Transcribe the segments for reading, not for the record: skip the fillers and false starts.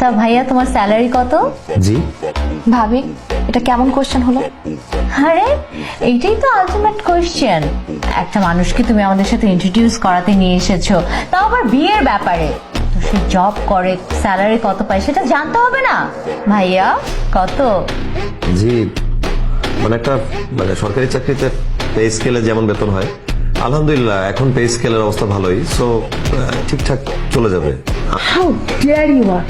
তা ভাইয়া তোমার স্যালারি কত? জি ভাবি, এটা কেমন কোশ্চেন হলো? আরে এইটাই তো আলটিমেট কোয়েশ্চেন। একটা মানুষকে তুমি আমাদের সাথে ইন্ট্রোডিউস করাতে নিয়ে এসেছো, তাও আবার বিয়ের ব্যাপারে। তো সে জব করে, স্যালারি কত পায় সেটা জানতে হবে না? ভাইয়া কত? জি একটা সরকারি চাকরিতে পে স্কেলে যেমন বেতন হয়, আলহামদুলিল্লাহ এখন পে স্কেলের অবস্থা ভালোই, সো ঠিকঠাক চলে যাবে। হাউ ডেয়ার ইউ আর,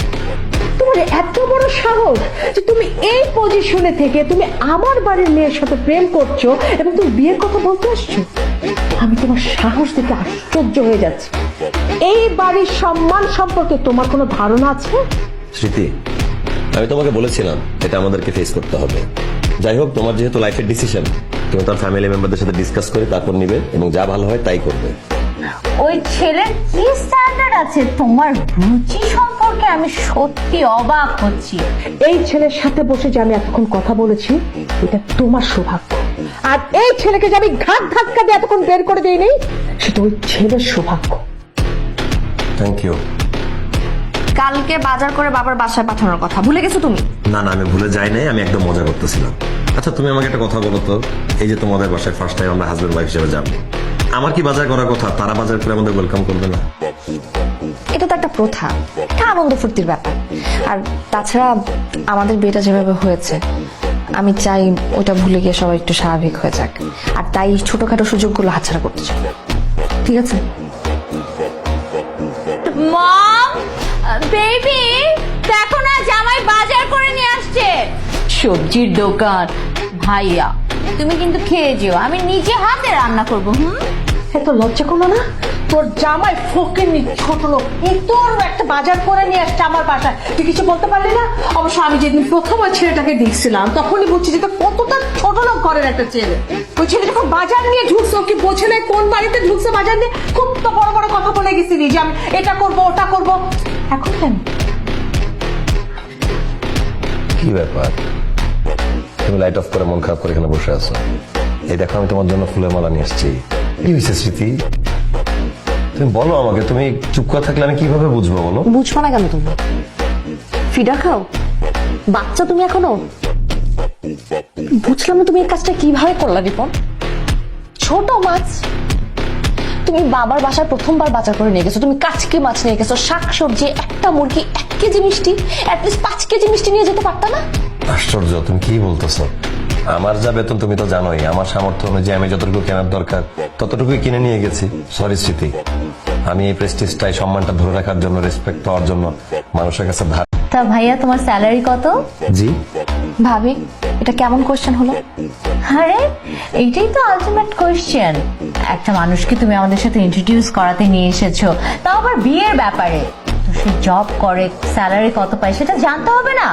তোমার এত বড় সাহস যে তুমি এই পজিশনে থেকে তুমি আমার বাড়ির মেয়ের সাথে প্রেম করছো এবং তুমি বিয়ের কথা বলতে আসছো। আমি তোমার সাহস দেখে আশ্চর্য হয়ে যাচ্ছি। এই বাড়ির সম্মান সম্পর্কে তোমার কোনো ধারণা আছে? স্মৃতি, আমি তোমাকে বলেছিলাম এটা আমাদেরকে ফেস করতে হবে। যাই হোক, তোমার যেহেতু লাইফের ডিসিশন, তুমি তার ফ্যামিলি মেম্বারদের সাথে ডিসকাস করে তারপর নিবে এবং যা ভালো হয় তাই করবে। ওই ছেলের কি স্ট্যান্ডার্ড আছে? তোমার রুচি সম্পর্কে আমি সত্যি অবাক হচ্ছি। এই ছেলের সাথে বসে যে আমি এতক্ষণ কথা বলেছি, এটা তোমার সৌভাগ্য। আর এই ছেলেকে যে আমি ঘাট ধাক্কা দিয়ে এতক্ষণ বের করে দিইনি, সেটা ওই ছেলের সৌভাগ্য। Thank you. কালকে বাজার করে বাবার বাসায় পাঠানোর কথা ভুলে গেছো তুমি? না না, আমি ভুলে যাই নাই, আমি একদম মজা করতেছিলাম। আচ্ছা তুমি আমাকে একটা কথা বলো তো, এই যে তোমাদের বাসায় ফার্স্ট টাইম আমরা হাজবেন্ড ওয়াইফ হিসেবে যাবো, আমার কি বাজার করার কথা? তারা বাজার করে আমাদের ওয়েলকাম করবে না? এটা তো একটা প্রথা, একটা আনন্দ ফুর্তির ব্যাপার। আর তাছাড়া আমাদের বিয়েটা যেভাবে হয়েছে, আমি চাই ওটা ভুলে গিয়ে সবাই একটু স্বাভাবিক হয়ে যাক। আর তাই ছোটখাটো সুযোগগুলো হাতছাড়া করতে চাই। ঠিক আছে? মম, বেবি, দেখো না জামাই বাজার করে নিয়ে আসছে। সবজির দোকান। ভাইয়া তুমি কিন্তু খেয়ে যেও, আমি নিজে হাতে রান্না করবো। এত লজ্জা করলো না? তোর জামাই ফকিন্নি ছোট লোক, এই তোর একটা বাজার করে নিয়ে আসছে আমার বাসায়, তুই কিছু বলতে পারলি না? অবশ্য আমি যেদিন প্রথম ওই ছেলেটাকে দেখছিলাম তখনই বুঝছি যে কতটা ছোট লোক ঘরের একটা ছেলে। ওই ছেলে যখন বাজার নিয়ে ঢুকছে, কি বোঝে না কোন বাড়িতে ঢুকছে বাজার নিয়ে, খুব তো বড় বড় কথা বলে গেছিলি যে আমি এটা করবো ওটা করবো। এখন কেন? কি ব্যাপার, তুমি লাইট অফ করে মন খারাপ করে এখানে বসে আছো? এই দেখো আমি তোমার জন্য ফুলের মালা নিয়ে আসছি। কি হয়েছে স্মৃতি? তুমি বলো আমাকে, তুমি চুপ করে থাকলে আমি কিভাবে বুঝবো বলো? বুঝবো না কেন? তুমি ফিডা খাও? বাচ্চা তুমি এখনো? বুঝলাম না তুমি এই কাজটা কিভাবে করলা রিপন। ছোট মাছ তুমি বাবার বাসায় প্রথমবার বাজার করে নিয়ে গেছো, তুমি কাচকি মাছ নিয়ে গেছো, শাক সবজি, একটা মুরগি, 1 কেজি মিষ্টি, অ্যাটলিস্ট 5 কেজি মিষ্টি নিয়ে যেতে পারতা না? আশ্চর্য, তুমি কি বলতেছো? আমার যা বেতন তুমি তো জানোই, আমার সামর্থ্য অনুযায়ী আমি যতটুকু কেনার দরকার ততটুকুই কিনে নিয়ে গেছি। সরি স্মৃতি, আমি এই প্রেস্টিজটাই, সম্মানটা ধরে রাখার জন্য, রেসপেক্ট পাওয়ার জন্য মানুষের কাছে ধার। তা ভাইয়া তোমার স্যালারি কত? জি ভাবি, এটা কেমন কোশ্চেন হলো? আরে এইটাই তো আলটিমেট কোয়েশ্চেন। একটা মানুষকে তুমি আমাদের সাথে ইন্ট্রোডিউস করাতে নিয়ে এসেছো, তাও আবার বিয়ের ব্যাপারে। তো সে জব করে, স্যালারি কত পায় সেটা জানতে হবে না?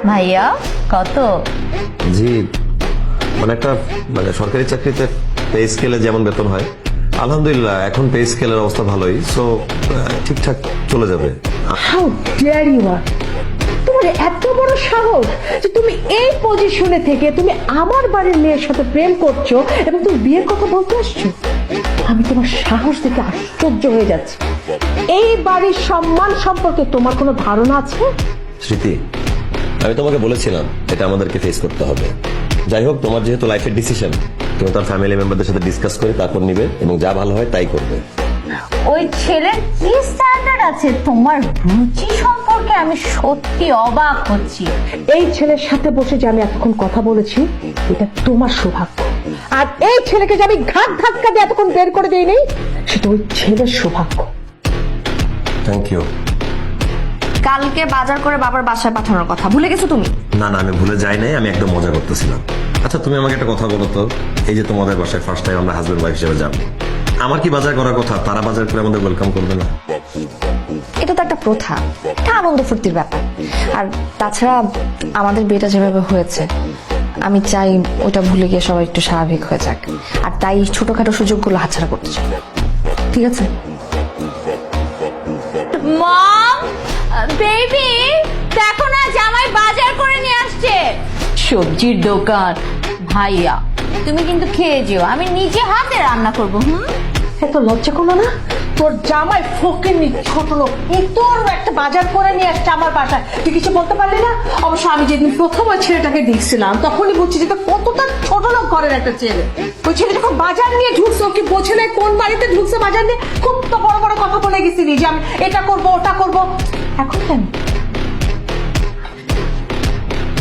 ভাইয়া কত? জি একটা সরকারি চাকরিতে পে স্কেলে যেমন বেতন হয়, আলহামদুলিল্লাহ এখন পে স্কেলের অবস্থা ভালোই, সো ঠিকঠাক চলে যাবে। হাউ ডেয়ার ইউ আর, তোমার এত বড় সাহস যে তুমি এই পজিশনে থেকে তুমি আমার বাড়ির মেয়ের সাথে প্রেম করছো এবং তুমি বিয়ের কথা বলতে আসছো। আমি তোমার সাহস দেখে আশ্চর্য হয়ে যাচ্ছি। এই বাড়ির সম্মান সম্পর্কে তোমার কোনো ধারণা আছে? স্মৃতি, আমি তোমাকে বলেছিলাম এটা আমাদেরকে ফেস করতে হবে। যাই হোক, তোমার যেহেতু লাইফের ডিসিশন, তুমি তার ফ্যামিলি মেম্বারদের সাথে ডিসকাস করে তারপর নিবে এবং যা ভালো হয় তাই করবে। ওই ছেলের কি স্ট্যান্ডার্ড আছে? তোমার রুচি সম্পর্কে আমি সত্যি অবাক হচ্ছি। এই ছেলের সাথে বসে যে আমি এতক্ষণ কথা বলেছি, এটা তোমার সৌভাগ্য। আর এই ছেলেকে যে আমি ঘাট ধাক্কা দিয়ে এতক্ষণ বের করে দিইনি, সেটা ওই ছেলের সৌভাগ্য। Thank you. কালকে বাজার করে বাবার বাসায় পাঠানোর কথা ভুলে গেছো তুমি? না না, আমি ভুলে যাই নাই, আমি একদম মজা করতেছিলাম। আচ্ছা তুমি আমাকে একটা কথা বলো তো, এই যে তোমাদের বাসায় ফার্স্ট টাইম আমরা হাজবেন্ড ওয়াইফ হিসেবে যাবো, আমার কি বাজার করার কথা? তারা বাজার করে আমাদের ওয়েলকাম করবে না? এটা তো একটা প্রথা, একটা আনন্দ ফুর্তির ব্যাপার। আর তাছাড়া আমাদের বিয়েটা যেভাবে হয়েছে, আমি চাই ওটা ভুলে গিয়ে সবাই একটু স্বাভাবিক হয়ে যাক। আর তাই ছোটখাটো সুযোগগুলো হাতছাড়া করতে চাই। ঠিক আছে? মম, বেবি, দেখো না জামাই বাজার করে নিয়ে আসছে। সবজির দোকান। ভাইয়া তুমি কিন্তু খেয়ে যেও, আমি নিজে হাতে রান্না করবো। এত লজ্জা করলো না? তোর জামাই ফকিন্নি ছোট লোক তোর একটা বাজার করে নিয়ে আসছে আমার বাসায়, তুই কিছু বলতে পারলি না? অবশ্য আমি যেদিন প্রথম ওই ছেলেটাকে দেখছিলাম তখনই বুঝছি যে তো কতটা ছোট লোক ঘরের একটা ছেলে। ওই ছেলে যখন বাজার নিয়ে ঢুকছে ওকে বোঝে নাই কোন বাড়িতে ঢুকছে বাজার নিয়ে, খুব তো বড় বড় কথা বলে গেছিলি যে আমি এটা করবো ওটা করবো। এখন কেন?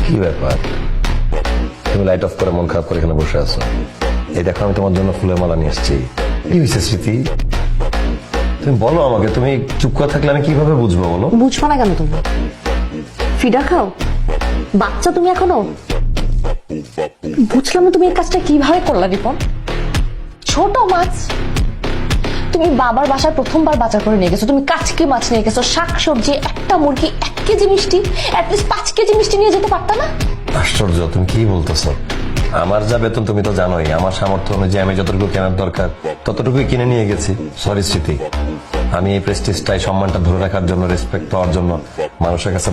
কি ব্যাপার, তুমি লাইট অফ করে মন খারাপ করে এখানে বসে আছো? এই দেখো আমি তোমার জন্য ফুলের মালা নিয়ে এসেছি। কি হয়েছে স্মৃতি, তুমি বলো আমাকে। তুমি চুপ করে থাকলে আমি কিভাবে বুঝবো বলো? বুঝবা না কেন তুমি? ফিডা খাও বাচ্চা তুমি এখনো? বুঝলাম না তুমি এই কাজটা কিভাবে করলা রিপন। ছোট মাছ তুমি বাবার বাসায় প্রথমবার বাজার করে নিয়ে গেছো, তুমি কাচকি মাছ নিয়ে গেছো, শাকসবজি, একটা মুরগি, 1 কেজি মিষ্টি, অ্যাটলিস্ট 5 কেজি মিষ্টি নিয়ে যেতে পারতা না? আশ্চর্য, তুমি কি বলতেছো? আমার যা বেতন তুমি তো জানোই, আমার সামর্থ্য অনুযায়ী আমি যতটুকু কেনার দরকার ততটুকুই কিনে নিয়ে গেছি। সরি স্মৃতি, আমি এই প্রেস্টিজটাই সম্মানটা ধরে রাখার জন্য, রেসপেক্ট পাওয়ার জন্য মানুষের কাছে